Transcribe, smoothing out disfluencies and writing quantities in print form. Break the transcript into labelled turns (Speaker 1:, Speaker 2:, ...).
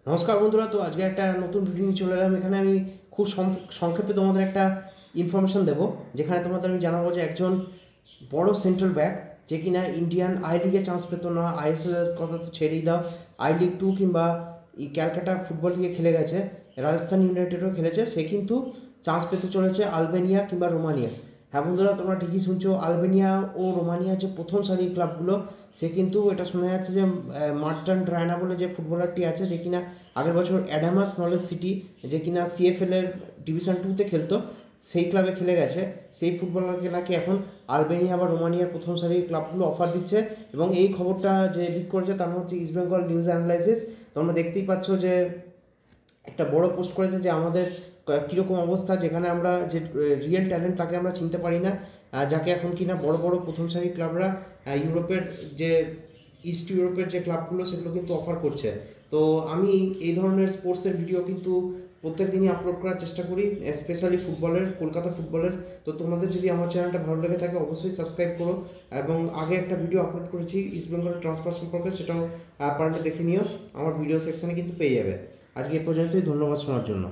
Speaker 1: নমস্কার বন্ধুরা। তো আজকে একটা নতুন ভিডিও নিয়ে চলে এলাম। এখানে আমি খুব সংক্ষেপে তোমাদের একটা ইনফরমেশন দেবো, যেখানে তোমাদের আমি জানাবো যে একজন বড় সেন্ট্রাল ব্যাক যে কিনা ইন্ডিয়ান আই লিগে চান্স পেতো না, আইএসএল এর কথা তো ছেড়েই দাও, আই লিগ 2 কিংবা এই ক্যালকাটা ফুটবল লিগে খেলে গেছে, রাজস্থান ইউনাইটেডও খেলেছে, সে কিন্তু চান্স পেতে চলেছে আলবেনিয়া কিংবা রোমানিয়া। হ্যাঁ বন্ধুরা, তোমরা ঠিকই শুনছো, আলবেনিয়া ও রোমানিয়ার যে প্রথম সারির ক্লাবগুলো, সে কিন্তু এটা শোনা যাচ্ছে যে মার্টান রায়না বলে যে ফুটবলারটি আছে, যে কিনা আগের বছর অ্যাডামাস নলেজ সিটি, যে কিনা সিএফএল এর ডিভিশন 2-তে খেলতো, সেই ক্লাবে খেলে গেছে, সেই ফুটবলারকে নাকি এখন আলবেনিয়া বা রোমানিয়ার প্রথম সারির ক্লাবগুলো অফার দিচ্ছে। এবং এই খবরটা যে লিক করেছে তার হচ্ছে ইস্ট বেঙ্গল নিউজ অ্যানালাইসিস। তোমরা দেখতেই পাচ্ছ যে একটা বড় পোস্ট করেছে যে আমাদের কীরকম অবস্থা, যেখানে আমরা যে রিয়েল ট্যালেন্ট তাকে আমরা চিনতে পারি না, যাকে এখন কিনা বড় বড় প্রথম সারির ক্লাবরা ইউরোপের যে ইস্ট ইউরোপের যে ক্লাবগুলো সেগুলো কিন্তু অফার করছে। তো আমি এই ধরনের স্পোর্টসের ভিডিও কিন্তু প্রত্যেক দিনই আপলোড করার চেষ্টা করি, স্পেশালি ফুটবলের, কলকাতা ফুটবলের। তো তোমাদের যদি আমার চ্যানেলটা ভালো লেগে থাকে অবশ্যই সাবস্ক্রাইব করো, এবং আগে একটা ভিডিও আপলোড করেছি ইস্ট বেঙ্গলের ট্রান্সফার সম্পর্কে, সেটাও পারলে দেখে নিও, আমার ভিডিও সেকশানে কিন্তু পেয়ে যাবে। আজকে এ পর্যন্তই, ধন্যবাদ শোনার জন্য।